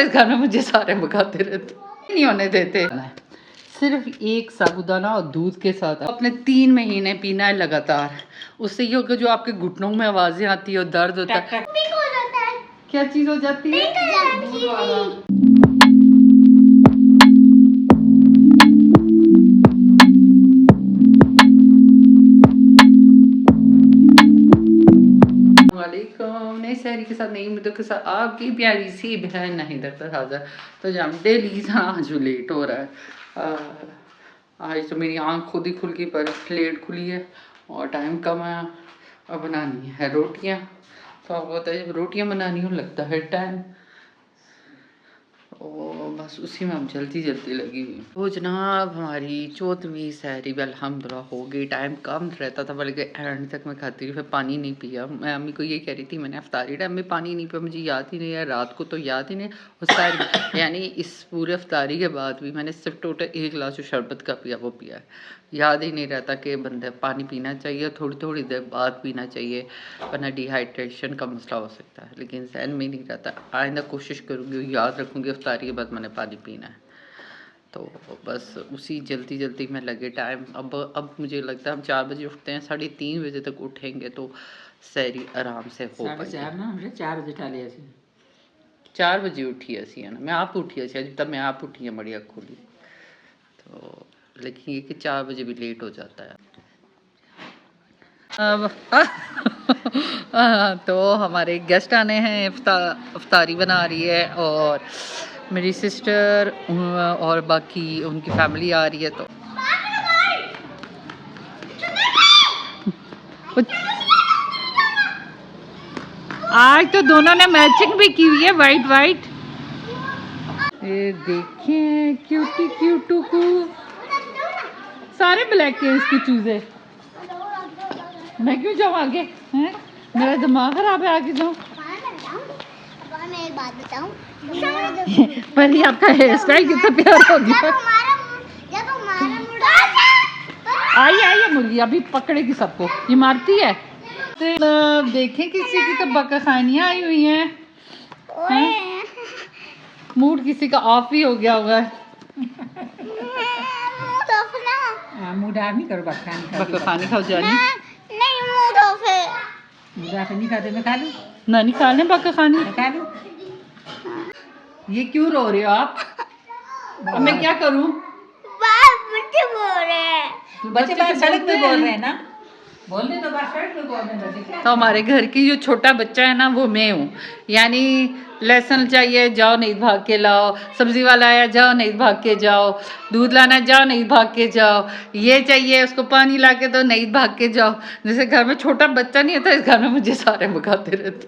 इस घर में मुझे सारे भगाते रहते, नहीं होने देते। सिर्फ एक साबूदाना और दूध के साथ अपने 3 महीने पीना है लगातार। उससे ये होगा जो आपके घुटनों में आवाजें आती है और दर्द होता है। क्या चीज हो जाती है? नई सहरी के साथ नई उम्मीदों के साथ आपकी प्यारी सी बहन नहीं दरअसल हाजिर। तो जब डेली आज लेट हो रहा है, आज तो मेरी आँख खुद ही खुल गई पर लेट खुली है और टाइम कम है। अब बनानी है रोटियाँ, तो आपको पता है जब रोटियाँ बनानी हो लगता है टाइम, और बस उसी में अब जल्दी जल्दी लगी हुई। तो जनाब हमारी 4वीं सहरी भी अल्हम्दुलिल्लाह हो गई। टाइम कम रहता था बल्कि एंड तक मैं खाती रही, फिर पानी नहीं पिया। मैं अम्मी को ये कह रही थी मैंने अफ्तारी टाइम में पानी नहीं पिया, मुझे याद ही नहीं है, रात को तो याद ही नहीं। और यानी इस पूरे अफ्तारी के बाद भी मैंने सिर्फ टोटल 1 गिलास जो शरबत का पिया वो पिया है। याद ही नहीं रहता कि बंदे पानी पीना चाहिए, थोड़ी थोड़ी देर बाद पीना चाहिए वरना डिहाइड्रेशन का मसला हो सकता है। लेकिन जहन में नहीं रहता। आइंदा कोशिश करूँगी, याद रखूँगी अफ्तारी के बाद मैंने पानी पीना है। तो बस उसी जल्दी जल्दी में लगे टाइम। अब मुझे लगता है हम 4 बजे उठते हैं, 3:30 बजे तक उठेंगे तो सहरी आराम से हो पाएगी। 4 बजे उठा लिया 4 बजे उठी असी है ना, मैं आप उठी असी अभी तक मैं आप उठी है बड़ी खोली। तो लेकिन ये कि 4 बजे भी लेट हो जाता है। तो हमारे गेस्ट आने हैं, इफ्तारी बना रही है और मेरी सिस्टर और बाकी उनकी फैमिली आ रही है। तो आज तो दोनों ने मैचिंग भी की हुई है, वाइट वाइट। ये देखिए क्यूटी क्यूटू को, सारे ब्लैक है इसकी चूजे। मैं क्यों जाऊँ आगे हैं? मेरा दिमाग खराब है, आगे जाऊँ। मैं एक बात बताऊं, पर ये आपका हेयर स्टाइल कितना प्यारा हो गया। आइए मुर्गी अभी पकड़ेगी सबको, ये मारती है। तो देखें किसी की तो बकाखानियाँ आई हुई हैं। मूड किसी का ऑफ ही हो गया होगा। मूड ऑफ नहीं करो, बकाखानी खाओ जानी। नहीं मूड ऑफ है। मूड ऑफ नहीं खाते, मैं खा लूं? ना नहीं खा लें बकाखानी, खा लूं? ये क्यों रो रहे हो आप? अब मैं क्या करूं? बच्चे बोल रहे हैं। बच्चे बाहर सड़क पे बोल रहे हैं ना, बोलने तो बाहर सड़क पे बोल रहे हैं बच्चे। तो हमारे घर की जो छोटा बच्चा है ना वो मैं हूँ। यानी लहसुन चाहिए जाओ नहीं भाग के लाओ, सब्जी वाला आया जाओ नहीं भाग के जाओ, दूध लाना जाओ नहीं भाग के जाओ, ये चाहिए उसको पानी ला के दो नहीं भाग के जाओ। जैसे घर में छोटा बच्चा नहीं होता, इस घर में मुझे सारे भगाते रहते।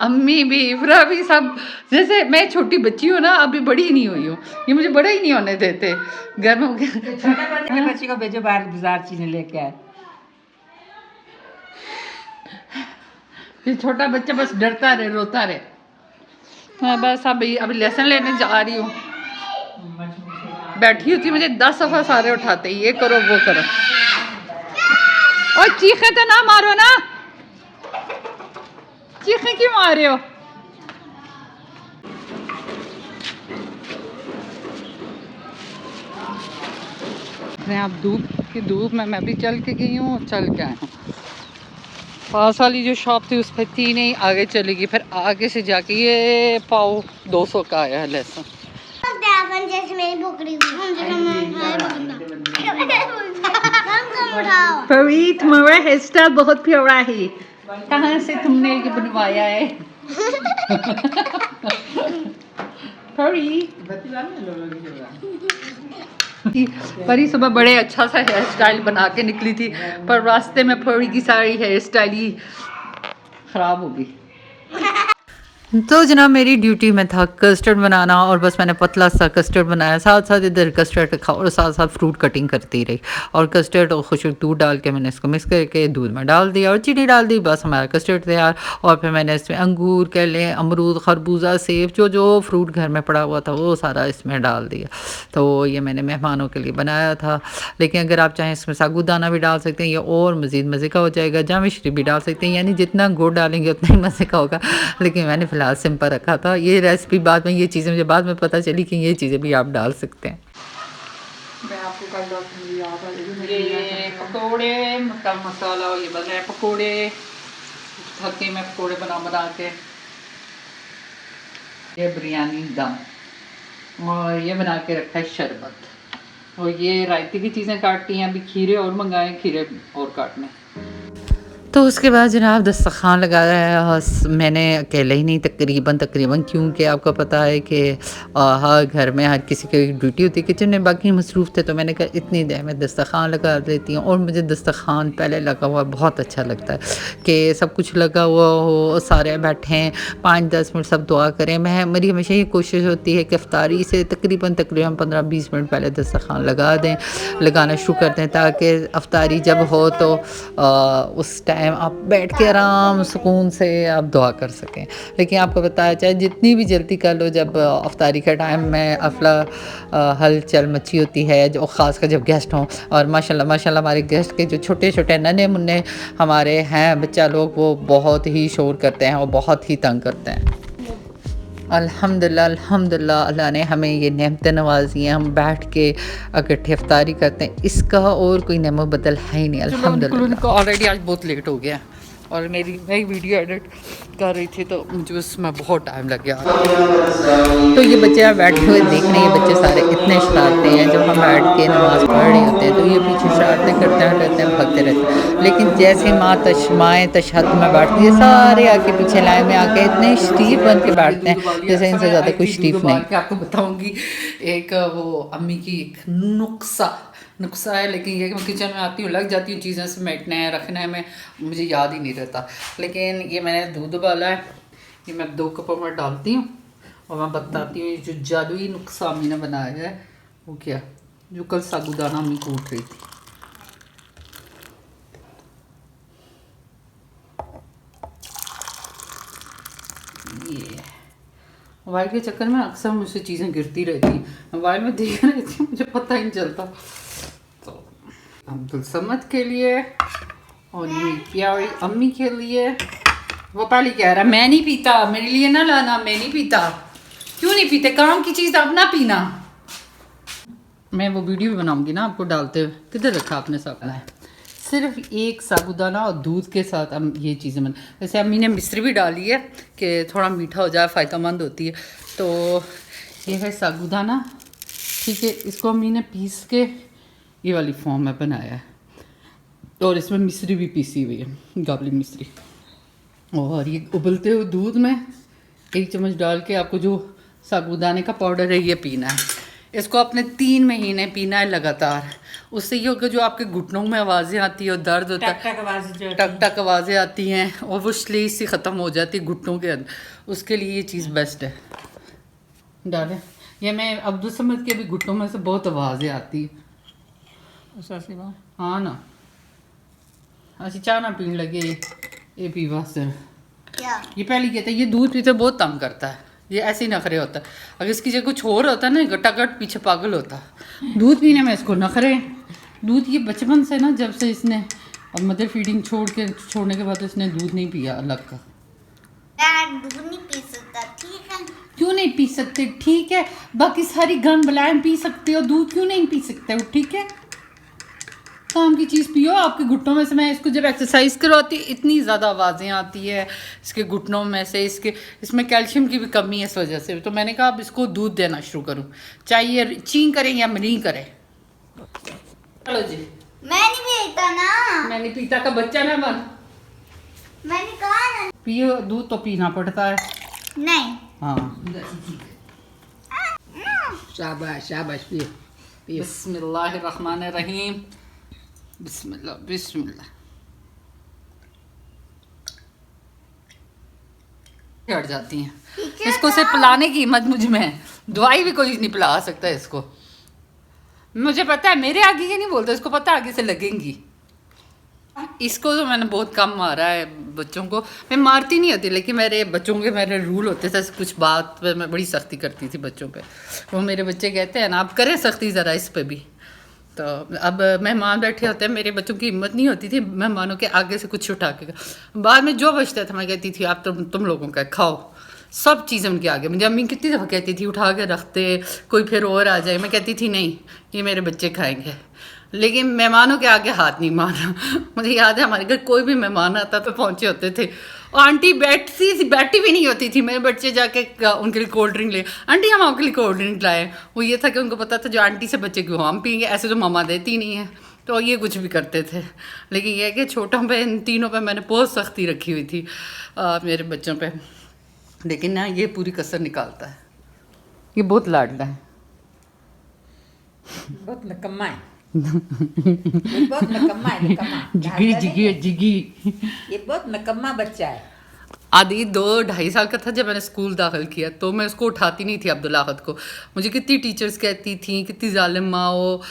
अम्मी भी इफ्रा भी सब, जैसे मैं छोटी बच्ची हूँ ना, अभी बड़ी नहीं हुई हूँ, ये मुझे बड़ा ही नहीं होने देते घर में। छोटे बच्चे को भेजो बाहर बाजार चीजें लेके आए। ये छोटा बच्चा बस डरता रहे रोता रहे। मैं बस अभी लहसुन लेने जा रही हूँ। बैठी होती मुझे 10 दफा सारे उठाते, ये करो वो करो। और चीखे तो ना मारो ना, चीखे क्यों मार रहे हो? आप धूप में मैं भी चल के गई हूँ, चल के आया हूँ। पास वाली जो शॉप थी उस पर थी नहीं, आगे चलेगी, फिर आगे से जाके ये पाव 200 का आया है लहसुन। फरीद तुम्हारा हेयर स्टाइल बहुत प्यारा है, कहाँ से तुमने ये बनवाया है? परी सुबह बड़े अच्छा सा हेयर स्टाइल बना के निकली थी, पर रास्ते में परी की सारी हेयर स्टाइल ही खराब हो गई। तो जनाब मेरी ड्यूटी में था कस्टर्ड बनाना, और बस मैंने पतला सा कस्टर्ड बनाया, साथ साथ इधर कस्टर्ड रखा और साथ साथ फ्रूट कटिंग करती रही। और कस्टर्ड और खुशक दूध डाल के मैंने इसको मिक्स करके दूध में डाल दिया और चीनी डाल दी, बस हमारा कस्टर्ड तैयार। और फिर मैंने इसमें अंगूर कह लें, अमरूद, खरबूजा, सेब, जो फ्रूट घर में पड़ा हुआ था वो सारा इसमें डाल दिया। तो ये मैंने मेहमानों के लिए बनाया था। लेकिन अगर आप चाहें इसमें साबूदाना भी डाल सकते हैं, या और मज़ीद मज़े का हो जाएगा। जावित्री भी डाल सकते हैं, यानी जितना गुड़ डालेंगे उतना ही मज़े का होगा। लेकिन मैंने फ़िलहाल आज सिंपल रखा था। ये रेसिपी बाद में, ये चीज़ें मुझे बाद में पता चली कि ये चीज़ें भी आप डाल सकते हैं। मैं आपको कल ये पकौड़े, मक्का मसाला, ये बन रहे हैं पकौड़े, थके में पकौड़े बना के, ये बिरयानी दम, और ये बना के रखा है शरबत, और ये रायते की चीज़ें काटती हैं। अभी खीरे और मंगाए, खीरे और काटने। तो उसके बाद जनाब दस्तरखान लगाया है मैंने अकेले ही नहीं, तकरीबन क्योंकि आपको पता है कि हर घर में हर किसी की ड्यूटी होती है किचन में, बाकी मसरूफ़ थे, तो मैंने कहा इतनी देर में दस्तरखान लगा देती हूँ। और मुझे दस्तरखान पहले लगा हुआ बहुत अच्छा लगता है कि सब कुछ लगा हुआ हो, सारे बैठें 5-10 मिनट सब दुआ करें। मेरी हमेशा ये कोशिश होती है कि इफ्तारी से तकरीबन 15-20 मिनट पहले दस्तरखान लगाना शुरू कर दें, ताकि इफ्तारी जब हो तो उस टाइम आप बैठ के आराम सुकून से आप दुआ कर सकें। लेकिन आपको बताया चाहे जितनी भी जल्दी कर लो, जब इफ्तारी का टाइम में अफला हलचल मची होती है, जो ख़ासकर जब गेस्ट हों। और माशाल्लाह हमारे गेस्ट के जो छोटे छोटे नन्हे मुन्ने हमारे हैं बच्चा लोग, वो बहुत ही शोर करते हैं और बहुत ही तंग करते हैं। अल्हम्दुलिल्लाह अल्लाह ने हमें ये नेमतें नवाजी हैं, हम बैठ के इकट्ठे इफ्तारी करते हैं, इसका और कोई नेमत बदल है ही नहीं। अल्हम्दुलिल्लाह। ऑलरेडी आज बहुत लेट हो गया और मैं वीडियो एडिट कर रही थी, तो मुझे उसमें बहुत टाइम लग गया। तो ये बच्चे यहाँ बैठे हुए देख रहे हैं, ये बच्चे सारे इतने शरारते हैं। जब हम बैठ के नमाज़ पढ़ रहे होते हैं तो ये पीछे शरारतें करते हैं, भागते रहते हैं। लेकिन जैसे माएँ तशहद में बैठती है, सारे आके पीछे लाइन में आके इतने शरीफ बन के बैठते हैं जैसे इनसे ज़्यादा कोई शरीफ नहीं। आपको बताऊँगी एक वो अम्मी की नुस्खा है, लेकिन ये मैं किचन में आती हूँ लग जाती हूँ चीज़ें समेटने रखने में, मुझे याद ही नहीं रहता। लेकिन ये मैंने दूध उबाला है, ये मैं 2 कपों में डालती हूँ और मैं बताती हूँ जो जादुई नुस्खा अम्मी ने बनाया है वो क्या, जो कल साबूदाना अम्मी कूट रही थी। ये मोबाइल के चक्कर में अक्सर मुझसे चीज़ें गिरती रहती, मोबाइल में देख रही थी, मुझे पता ही नहीं चलता। तो अब्दुल समद के लिए और ये प्यारी अम्मी के लिए। वो पहले कह रहा मैं नहीं पीता, मेरे लिए ना लाना, मैं नहीं पीता। क्यों नहीं पीते? काम की चीज़ आप ना पीना। मैं वो वीडियो भी बनाऊंगी ना आपको डालते हुए। किधर रखा आपने साबुदाना है? सिर्फ एक साबुदाना और दूध के साथ हम ये चीज़ें बन, वैसे अम्मी ने मिश्री भी डाली है कि थोड़ा मीठा हो जाए, फ़ायदेमंद होती है। तो ये है साबुदाना, ठीक है। इसको अम्मी ने पीस के ये वाली फॉर्म में बनाया है, और इसमें मिश्री भी पीसी हुई है, गाबली मिश्री। और ये उबलते हुए दूध में 1 चम्मच डाल के आपको जो साबुदाने का पाउडर है ये पीना है। इसको अपने 3 महीने पीना है लगातार। उससे ये होगा जो आपके घुटनों में आवाज़ें आती है और दर्द होता है, टक टक आवाज़ें आती हैं और वो स्लीज सी ख़त्म हो जाती है घुटनों के अंदर, उसके लिए ये चीज़ बेस्ट है। डालें ये, मैं अब्दुल समद के भी घुटनों में से बहुत आवाज़ें आती है। हाँ ना, अच्छा चाय ना पीने लगे ये पीवा से क्या? ये पहले कहता है ये दूध पीते बहुत तंग करता है, ये ऐसे ही नखरे होता है। अगर इसकी जगह कुछ और होता है ना, गटागट पीछे पागल होता है। दूध पीने में इसको नखरे, दूध ये बचपन से ना, जब से इसने अब मदर फीडिंग छोड़ने के बाद इसने दूध नहीं पिया अलग का। दूध नहीं पी सकता, ठीक है? क्यों नहीं पी सकते? ठीक है, बाकी सारी गन बलाएं पी सकते हो, दूध क्यों नहीं पी सकते हो? ठीक है, काम की चीज़ पियो। आपके घुटनों में से मैं इसको जब एक्सरसाइज करवाती इतनी ज़्यादा आवाज़ें आती है इसके घुटनों में से, इसमें कैल्शियम की भी कमी है इस वजह से। तो मैंने कहा अब इसको दूध देना शुरू करूँ, चाहे ये ची करें या मनी करें। चलो जी, मैं नहीं पीता ना, मैं नहीं पीता का बच्चा ना बन, मैंने कहा ना। पियो दूध तो पीना पड़ता है। नहीं। हाँ, शाबाश शाबाश, पियो पियो। बिस्मिल्लाहिर्रहमानिर्रहीम, बिस्मिल्लाह बिस्मिल्लाह। हट जाती हैं इसको, सिर्फ पिलाने की हिम्मत मुझ में है, दवाई भी कोई नहीं पिला सकता इसको। मुझे पता है, मेरे आगे के नहीं बोलते, इसको पता है आगे से लगेंगी। इसको तो मैंने बहुत कम मारा है बच्चों को, मैं मारती नहीं होती, लेकिन मेरे रूल होते थे, कुछ बात पे मैं बड़ी सख्ती करती थी बच्चों पे। वो मेरे बच्चे कहते हैं ना आप करें सख्ती ज़रा इस पे भी। तो अब मेहमान बैठे होते हैं, मेरे बच्चों की हिम्मत नहीं होती थी मेहमानों के आगे से कुछ उठा के, बाद में जो बचता था मैं कहती थी आप तुम लोगों का खाओ, सब चीज़ें उनके आगे। मुझे अम्मी कितनी दफ़ा कहती थी उठा के रखते, कोई फिर और आ जाए, मैं कहती थी नहीं ये मेरे बच्चे खाएंगे, लेकिन मेहमानों के आगे हाथ नहीं मारा। मुझे याद है हमारे घर कोई भी मेहमान आता तो पहुँचे होते थे, और आंटी बैठी भी नहीं होती थी, मेरे बच्चे जाके उनके लिए कोल्ड ड्रिंक ले, आंटी हम आपके लिए कोल्ड ड्रिंक लाए। वो ये था कि उनको पता था जो आंटी से बच्चे क्यों हम पियेंगे, ऐसे तो मामा देती नहीं है, तो ये कुछ भी करते थे। लेकिन यह है कि छोटों पे, इन तीनों पे मैंने बहुत सख्ती रखी हुई थी मेरे बच्चों पे, लेकिन ना ये पूरी कसर निकालता है, ये बहुत लाडला है। बहुत निकम्मा है। ये बहुत निकम्मा है, निकम्मा। जिगी। ये बहुत निकम्मा बच्चा है। आदि 2-2.5 साल का था जब मैंने स्कूल दाखिल किया, तो मैं उसको उठाती नहीं थी अब्दुल आहद को। मुझे कितनी टीचर्स कहती थी कितनी जालिम माँ हो,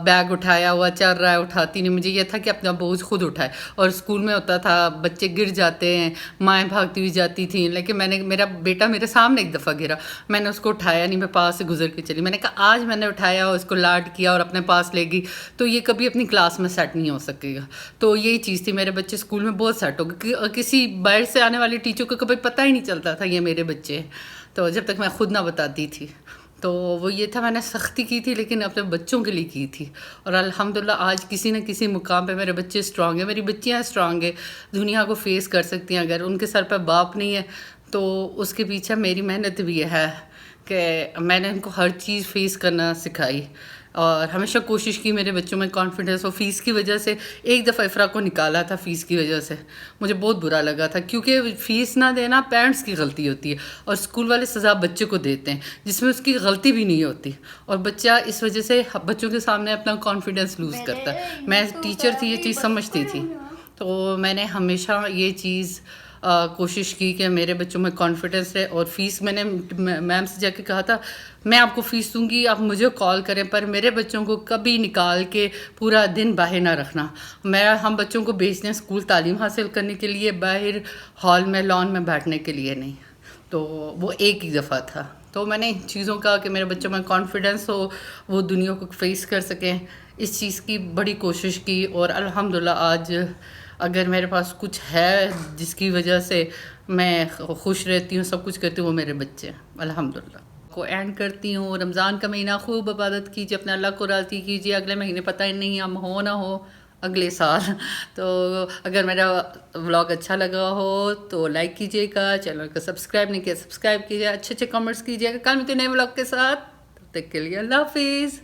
बैग उठाया हुआ चल रहा है, उठाती नहीं। मुझे ये था कि अपना बोझ खुद उठाए, और स्कूल में होता था बच्चे गिर जाते हैं, माएँ भागती हुई जाती थी, लेकिन मेरा बेटा मेरे सामने एक दफ़ा गिरा, मैंने उसको उठाया नहीं, मैं पास से गुजर के चली। मैंने कहा आज मैंने उठाया, उसको लाड किया और अपने पास ले गई, तो ये कभी अपनी क्लास में सेट नहीं हो सकेगा। तो यही चीज़ थी, मेरे बच्चे स्कूल में बहुत सेट हो गए, किसी बाहर से आने वाले टीचर को कभी पता ही नहीं चलता था ये मेरे बच्चे हैं, तो जब तक मैं खुद ना बताती थी। तो वो ये था, मैंने सख्ती की थी लेकिन अपने बच्चों के लिए की थी, और अल्हम्दुलिल्लाह आज किसी न किसी मुकाम पे मेरे बच्चे स्ट्रांग हैं, मेरी बच्चियाँ स्ट्रांग है, दुनिया को फेस कर सकती हैं। अगर उनके सर पर बाप नहीं है तो उसके पीछे मेरी मेहनत भी है कि मैंने उनको हर चीज़ फेस करना सिखाई, और हमेशा कोशिश की मेरे बच्चों में कॉन्फिडेंस हो। फ़ीस की वजह से एक दफ़ा इफ़रा को निकाला था, फ़ीस की वजह से मुझे बहुत बुरा लगा था, क्योंकि फ़ीस ना देना पेरेंट्स की गलती होती है, और स्कूल वाले सज़ा बच्चे को देते हैं जिसमें उसकी गलती भी नहीं होती, और बच्चा इस वजह से बच्चों के सामने अपना कॉन्फिडेंस लूज़ करता है। मैं टीचर थी, ये चीज़ समझती थी, तो मैंने हमेशा ये चीज़ कोशिश की कि मेरे बच्चों में कॉन्फिडेंस रहे। और फ़ीस मैंने मैम से जाके कहा था मैं आपको फ़ीस दूंगी, आप मुझे कॉल करें, पर मेरे बच्चों को कभी निकाल के पूरा दिन बाहर ना रखना। हम बच्चों को भेजते हैं स्कूल तालीम हासिल करने के लिए, बाहर हॉल में लॉन में बैठने के लिए नहीं। तो वो एक ही दफ़ा था, तो मैंने इन चीज़ों का कि मेरे बच्चों में कॉन्फिडेंस हो, वो दुनिया को फेस कर सकें, इस चीज़ की बड़ी कोशिश की। और अल्हम्दुलिल्लाह आज अगर मेरे पास कुछ है जिसकी वजह से मैं खुश रहती हूँ, सब कुछ करती हूँ, वो मेरे बच्चे हैं अल्हम्दुलिल्लाह। को एंड करती हूँ। रमज़ान का महीना खूब इबादत कीजिए, अपने अल्लाह को राज़ी कीजिए। अगले महीने पता ही नहीं हम हो ना हो अगले साल। तो अगर मेरा व्लॉग अच्छा लगा हो तो लाइक कीजिएगा, चैनल को सब्सक्राइब नहीं किया सब्सक्राइब कीजिए, अच्छे अच्छे कमेंट्स कीजिएगा। कल मिलते हैं नए व्लॉग के साथ, तब तक के लिए अल्लाह हाफिज़।